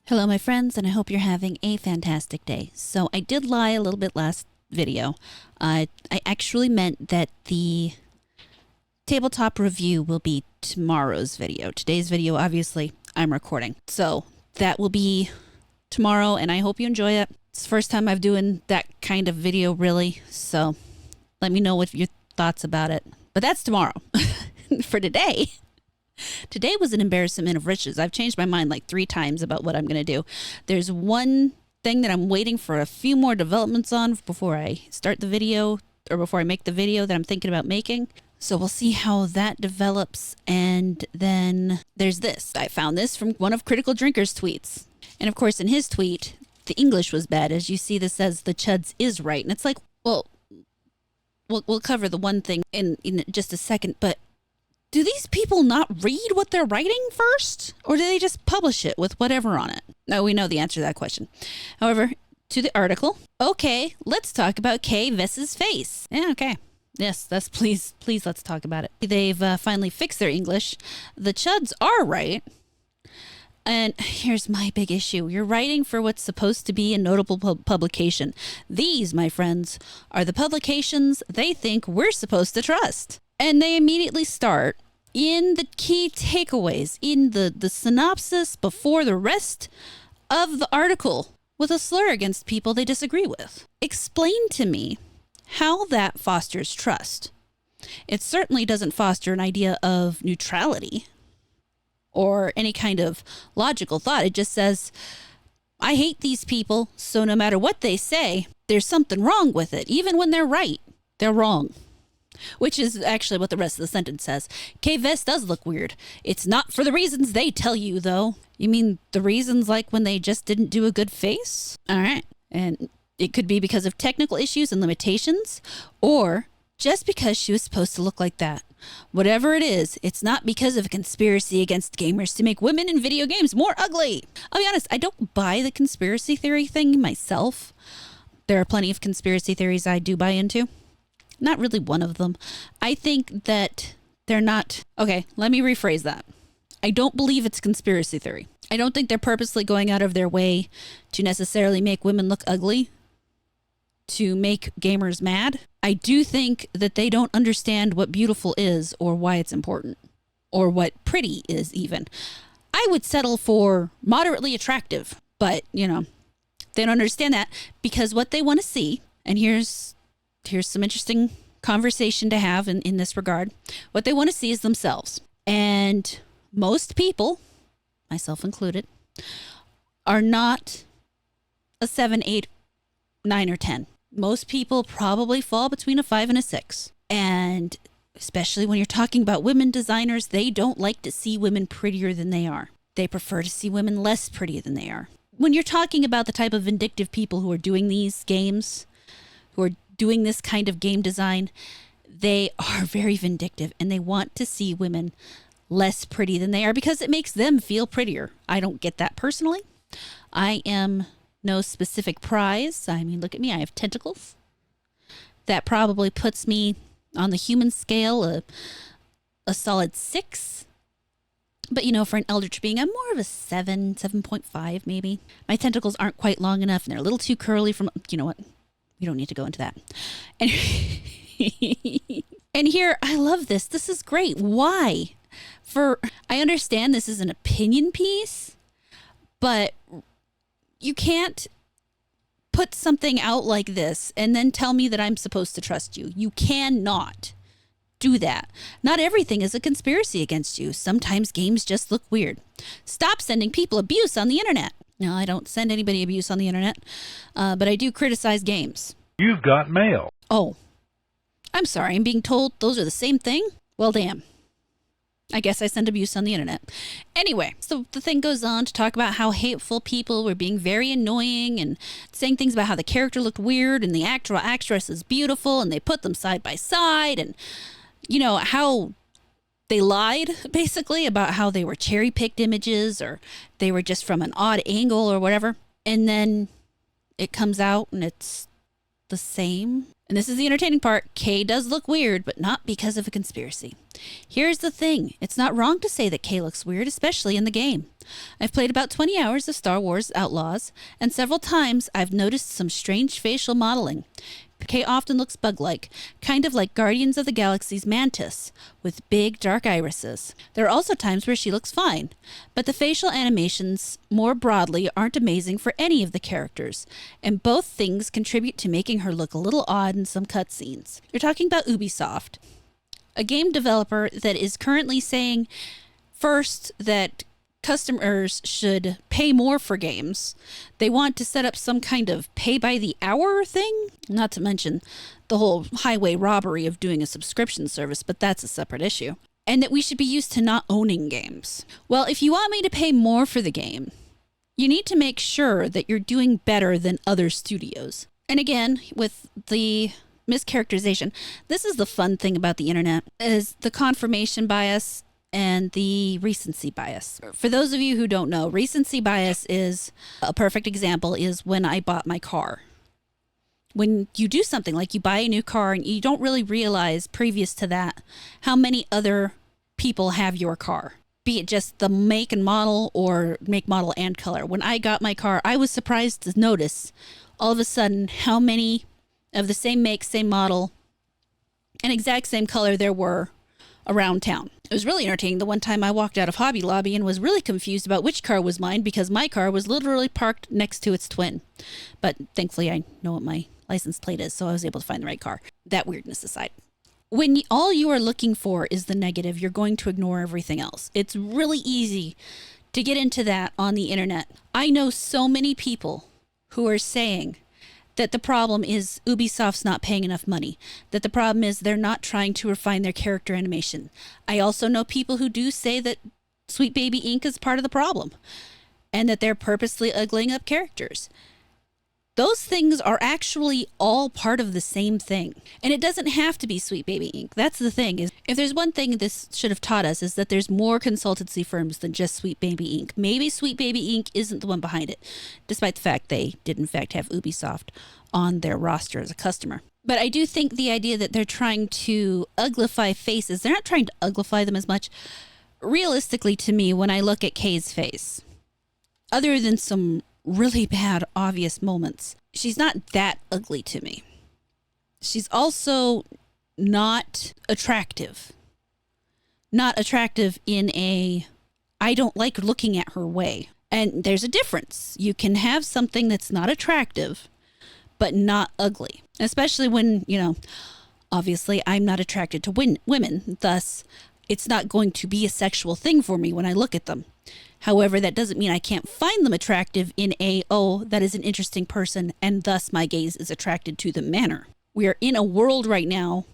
Hello, my friends, and I hope you're having a fantastic day. So I did lie a little bit last video. I actually meant that the tabletop review will be tomorrow's video. Today's video, obviously, I'm recording. So that will be tomorrow, and I hope you enjoy it. It's the first time I'm doing that kind of video, really. So let me know what your thoughts about it. But that's tomorrow. For today... Today was an embarrassment of riches. I've changed my mind like 3 times about what I'm going to do. There's one thing that I'm waiting for a few more developments on before I start the video, or before I make the video that I'm thinking about making. So we'll see how that develops. And then there's this. I found this from one of Critical Drinker's tweets. And of course, in his tweet, the English was bad. As you see, this says the chuds is right. And it's like, well, we'll cover the one thing in just a second, but do these people not read what they're writing first? Or do they just publish it with whatever on it? No, we know the answer to that question. However, to the article. Okay, let's talk about Kay Vess's face. Yeah, okay. Yes, please, let's talk about it. They've finally fixed their English. The chuds are right. And here's my big issue. You're writing for what's supposed to be a notable publication. These, my friends, are the publications they think we're supposed to trust. And they immediately start in the key takeaways, in the synopsis before the rest of the article, with a slur against people they disagree with. Explain to me how that fosters trust. It certainly doesn't foster an idea of neutrality or any kind of logical thought. It just says, I hate these people, so no matter what they say, there's something wrong with it. Even when they're right, they're wrong. Which is actually what the rest of the sentence says. Kay Vess does look weird. It's not for the reasons they tell you, though. You mean the reasons like when they just didn't do a good face? All right. And it could be because of technical issues and limitations, or just because she was supposed to look like that. Whatever it is, it's not because of a conspiracy against gamers to make women in video games more ugly. I'll be honest, I don't buy the conspiracy theory thing myself. There are plenty of conspiracy theories I do buy into. Not really one of them. I think that they're not... Okay, let me rephrase that. I don't believe it's conspiracy theory. I don't think they're purposely going out of their way to necessarily make women look ugly, to make gamers mad. I do think that they don't understand what beautiful is or why it's important, or what pretty is even. I would settle for moderately attractive, but, they don't understand that, because what they want to see, and here's some interesting conversation to have in this regard. What they want to see is themselves. And most people, myself included, are not a 7, 8, 9, or 10. Most people probably fall between a 5 and a 6. And especially when you're talking about women designers, they don't like to see women prettier than they are. They prefer to see women less pretty than they are. When you're talking about the type of vindictive people who are doing these games, who are doing this kind of game design, they are very vindictive, and they want to see women less pretty than they are because it makes them feel prettier. I don't get that personally. I am no specific prize. I mean, look at me. I have tentacles. That probably puts me on the human scale a solid 6. But, for an eldritch being, I'm more of a 7, 7.5 maybe. My tentacles aren't quite long enough, and they're a little too curly from, you know what? We don't need to go into that. And, and here, I love this. This is great. Why? I understand this is an opinion piece, but you can't put something out like this and then tell me that I'm supposed to trust you. You cannot do that. Not everything is a conspiracy against you. Sometimes games just look weird. Stop sending people abuse on the internet. No, I don't send anybody abuse on the internet, but I do criticize games. You've got mail. Oh, I'm sorry. I'm being told those are the same thing? Well, damn. I guess I send abuse on the internet. Anyway, so the thing goes on to talk about how hateful people were being very annoying and saying things about how the character looked weird and the actor or actress is beautiful, and they put them side by side, and, how they lied, basically, about how they were cherry-picked images or they were just from an odd angle or whatever. And then it comes out and it's the same. And this is the entertaining part. Kay does look weird, but not because of a conspiracy. Here's the thing. It's not wrong to say that Kay looks weird, especially in the game. I've played about 20 hours of Star Wars Outlaws, and several times I've noticed some strange facial modeling. Kay often looks bug-like, kind of like Guardians of the Galaxy's Mantis, with big dark irises. There are also times where she looks fine, but the facial animations, more broadly, aren't amazing for any of the characters, and both things contribute to making her look a little odd in some cutscenes. You're talking about Ubisoft, a game developer that is currently saying, first, that customers should pay more for games. They want to set up some kind of pay-by-the-hour thing, not to mention the whole highway robbery of doing a subscription service, but that's a separate issue. And that we should be used to not owning games. Well, if you want me to pay more for the game, you need to make sure that you're doing better than other studios. And again, with the mischaracterization, this is the fun thing about the internet, is the confirmation bias and the recency bias. For those of you who don't know, recency bias is a perfect example is when I bought my car. When you do something like you buy a new car and you don't really realize previous to that how many other people have your car, be it just the make and model or make, model, and color. When I got my car, I was surprised to notice all of a sudden how many of the same make, same model, and exact same color there were around town. It was really entertaining the one time I walked out of Hobby Lobby and was really confused about which car was mine because my car was literally parked next to its twin. But thankfully I know what my license plate is, so I was able to find the right car. That weirdness aside. When all you are looking for is the negative, you're going to ignore everything else. It's really easy to get into that on the internet. I know so many people who are saying that the problem is Ubisoft's not paying enough money, that the problem is they're not trying to refine their character animation. I also know people who do say that Sweet Baby Inc. is part of the problem, and that they're purposely uglying up characters. Those things are actually all part of the same thing. And it doesn't have to be Sweet Baby Inc. That's the thing, is if there's one thing this should have taught us is that there's more consultancy firms than just Sweet Baby Inc. Maybe Sweet Baby Inc. isn't the one behind it, despite the fact they did in fact have Ubisoft on their roster as a customer. But I do think the idea that they're trying to uglify faces, they're not trying to uglify them as much. Realistically, to me, when I look at Kay's face, other than some really bad, obvious moments, she's not that ugly to me. She's also not attractive. Not attractive in a, I don't like looking at her way. And there's a difference. You can have something that's not attractive, but not ugly. Especially when, obviously I'm not attracted to women. Thus, it's not going to be a sexual thing for me when I look at them. However, that doesn't mean I can't find them attractive in that is an interesting person, and thus my gaze is attracted to the manner. We are in a world right now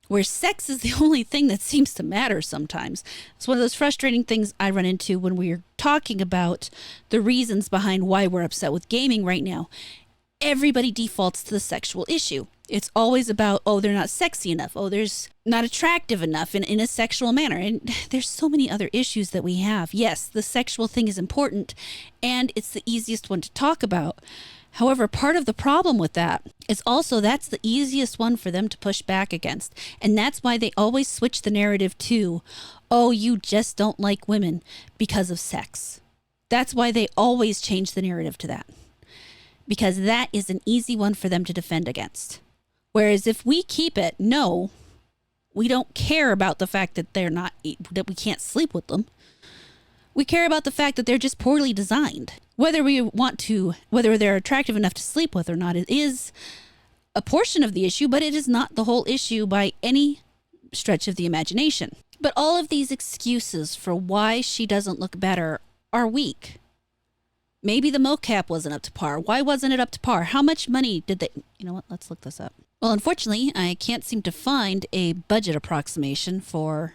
where sex is the only thing that seems to matter sometimes. It's one of those frustrating things I run into when we're talking about the reasons behind why we're upset with gaming right now. Everybody defaults to the sexual issue. It's always about, they're not sexy enough. There's not attractive enough in a sexual manner. And there's so many other issues that we have. Yes, the sexual thing is important, and it's the easiest one to talk about. However, part of the problem with that is also that's the easiest one for them to push back against. And that's why they always switch the narrative to, you just don't like women because of sex. That's why they always change the narrative to that. Because that is an easy one for them to defend against. Whereas if we keep it, no, we don't care about the fact that that we can't sleep with them. We care about the fact that they're just poorly designed. Whether they're attractive enough to sleep with or not, it is a portion of the issue, but it is not the whole issue by any stretch of the imagination. But all of these excuses for why she doesn't look better are weak. Maybe the mocap wasn't up to par. Why wasn't it up to par? How much money did they... You know what? Let's look this up. Well, unfortunately, I can't seem to find a budget approximation for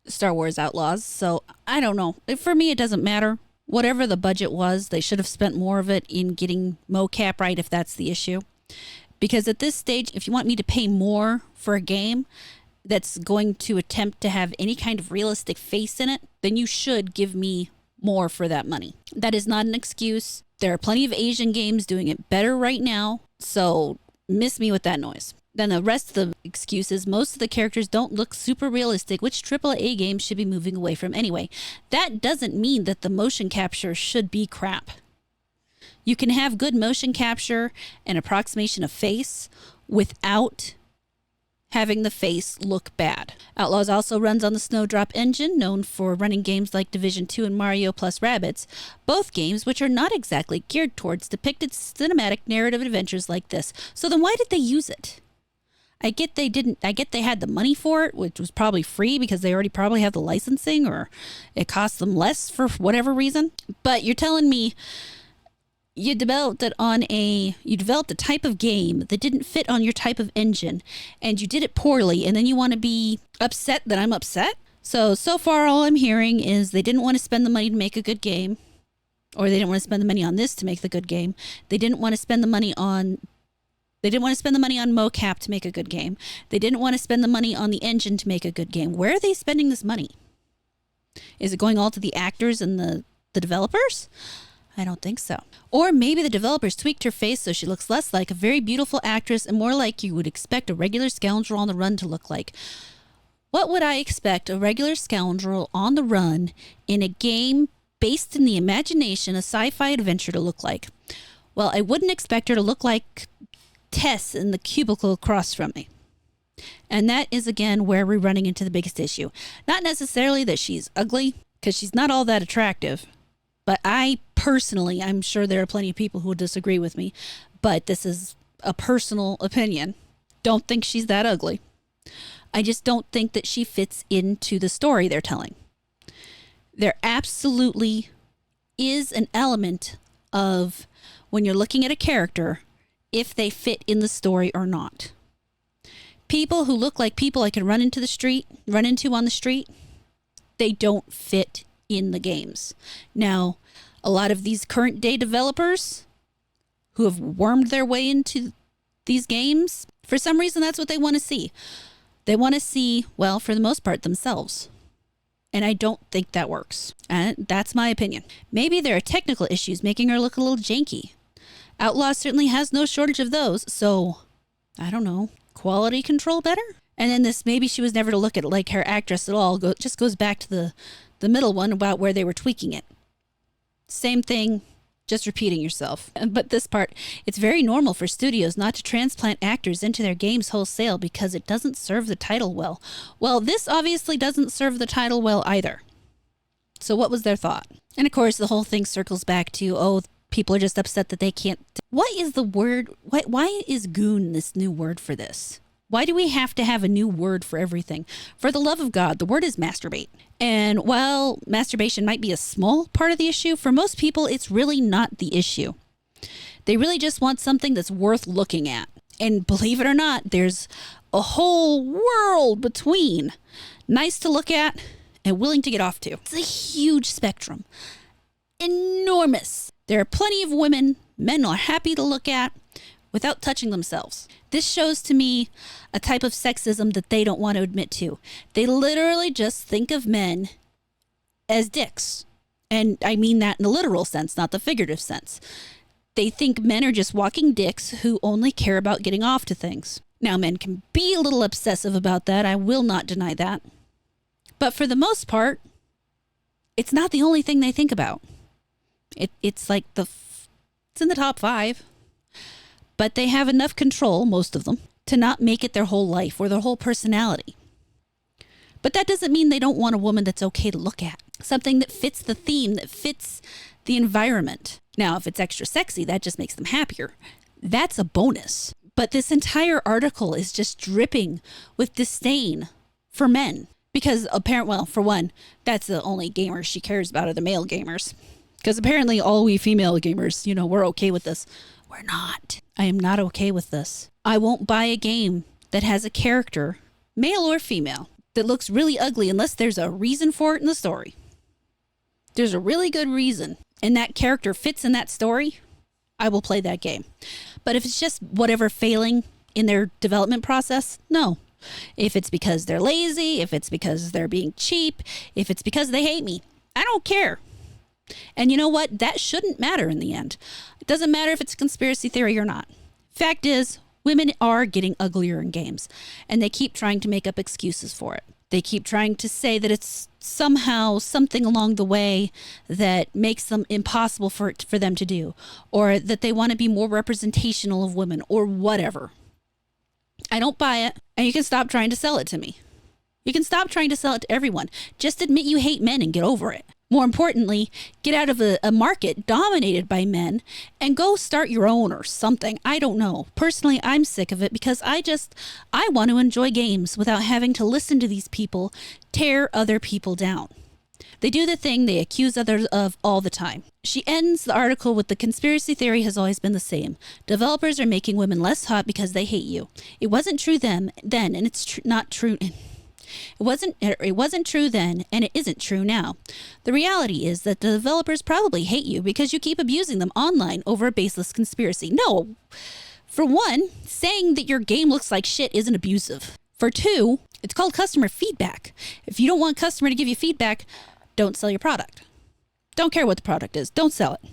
Star Wars Outlaws, so I don't know. For me, it doesn't matter. Whatever the budget was, they should have spent more of it in getting mocap right if that's the issue. Because at this stage, if you want me to pay more for a game that's going to attempt to have any kind of realistic face in it, then you should give me more for that money. That is not an excuse. There are plenty of Asian games doing it better right now, so miss me with that noise. Then the rest of the excuses, most of the characters don't look super realistic, which AAA games should be moving away from anyway. That doesn't mean that the motion capture should be crap. You can have good motion capture and approximation of face without having the face look bad. Outlaws also runs on the Snowdrop engine, known for running games like Division 2 and Mario plus Rabbids, both games which are not exactly geared towards depicted cinematic narrative adventures like this. So then why did they use it? I get they had the money for it, which was probably free because they already probably have the licensing, or it cost them less for whatever reason. But you're telling me you developed a type of game that didn't fit on your type of engine, and you did it poorly, and then you want to be upset that I'm upset? So far all I'm hearing is they didn't want to spend the money to make a good game, or they didn't want to spend the money on this to make the good game. They didn't want to spend the money on mocap to make a good game. They didn't want to spend the money on the engine to make a good game. Where are they spending this money? Is it going all to the actors and the developers? I don't think so. Or maybe the developers tweaked her face so she looks less like a very beautiful actress and more like you would expect a regular scoundrel on the run to look like. What would I expect a regular scoundrel on the run in a game based in the imagination, a sci-fi adventure, to look like? Well, I wouldn't expect her to look like Tess in the cubicle across from me. And that is, again, where we're running into the biggest issue. Not necessarily that she's ugly, because she's not all that attractive. But I personally, I'm sure there are plenty of people who would disagree with me, but this is a personal opinion. Don't think she's that ugly. I just don't think that she fits into the story they're telling. There absolutely is an element of when you're looking at a character, if they fit in the story or not. People who look like people I can run into on the street, they don't fit in the games. Now, a lot of these current day developers who have wormed their way into these games, for some reason that's what they want to see. They want to see, well, for the most part, themselves. And I don't think that works. And that's my opinion. Maybe there are technical issues making her look a little janky. Outlaws certainly has no shortage of those, so I don't know, quality control better? And then this, maybe she was never to look at like her actress at all, just goes back to the middle one about where they were tweaking it. Same thing, just repeating yourself. But this part, it's very normal for studios not to transplant actors into their games wholesale because it doesn't serve the title well. Well, this obviously doesn't serve the title well either. So what was their thought? And of course, the whole thing circles back to, people are just upset that they can't. What is the word? Why is goon this new word for this? Why do we have to have a new word for everything? For the love of God, the word is masturbate. And while masturbation might be a small part of the issue, for most people, it's really not the issue. They really just want something that's worth looking at. And believe it or not, there's a whole world between nice to look at and willing to get off to. It's a huge spectrum. Enormous. There are plenty of women men are happy to look at without touching themselves. This shows to me a type of sexism that they don't want to admit to. They literally just think of men as dicks. And I mean that in the literal sense, not the figurative sense. They think men are just walking dicks who only care about getting off to things. Now, men can be a little obsessive about that. I will not deny that. But for the most part, it's not the only thing they think about. It's like it's in the top 5. But they have enough control, most of them, to not make it their whole life or their whole personality. But that doesn't mean they don't want a woman that's okay to look at. Something that fits the theme, that fits the environment. Now, if it's extra sexy, that just makes them happier. That's a bonus. But this entire article is just dripping with disdain for men. Because for one, that's the only gamers she cares about are the male gamers. Because apparently all we female gamers, we're okay with this. We're not. I am not okay with this. I won't buy a game that has a character, male or female, that looks really ugly unless there's a reason for it in the story. There's a really good reason, and that character fits in that story, I will play that game. But if it's just whatever failing in their development process, no. If it's because they're lazy, if it's because they're being cheap, if it's because they hate me, I don't care. And you know what? That shouldn't matter in the end. It doesn't matter if it's a conspiracy theory or not. Fact is, Women are getting uglier in games, and they keep trying to make up excuses for it. They keep trying to say that it's somehow something along the way that makes them impossible for them to do, or that they want to be more representational of women, or whatever. I don't buy it, and you can stop trying to sell it to me. You can stop trying to sell it to everyone. Just admit you hate men and get over it. More importantly, get out of a market dominated by men and go start your own or something. I don't know. Personally, I'm sick of it because I want to enjoy games without having to listen to these people tear other people down. They do the thing they accuse others of all the time. She ends the article with the conspiracy theory has always been the same. Developers are making women less hot because they hate you. It wasn't true then, and it's not true. It wasn't true then, and it isn't true now. The reality is that the developers probably hate you because you keep abusing them online over a baseless conspiracy. No, for one, saying that your game looks like shit isn't abusive. For two, it's called customer feedback. If you don't want a customer to give you feedback, don't sell your product. Don't care what the product is. Don't sell it.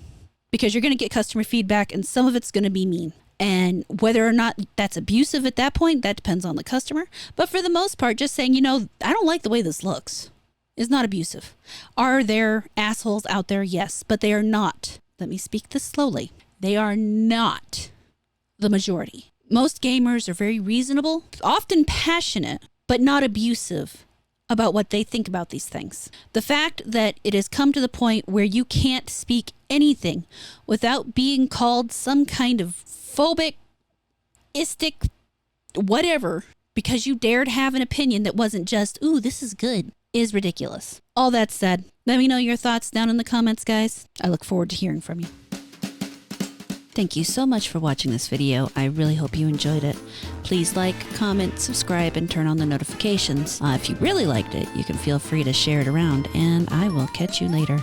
Because you're going to get customer feedback, and some of it's going to be mean. And whether or not that's abusive at that point, that depends on the customer. But for the most part, just saying, I don't like the way this looks is not abusive. Are there assholes out there? Yes, but they are not. Let me speak this slowly. They are not the majority. Most gamers are very reasonable, often passionate, but not abusive about what they think about these things. The fact that it has come to the point where you can't speak anything without being called some kind of phobic, istic, whatever, because you dared have an opinion that wasn't just, ooh, this is good, is ridiculous. All that said, let me know your thoughts down in the comments, guys. I look forward to hearing from you. Thank you so much for watching this video. I really hope you enjoyed it. Please like, comment, subscribe, and turn on the notifications. If you really liked it, you can feel free to share it around, and I will catch you later.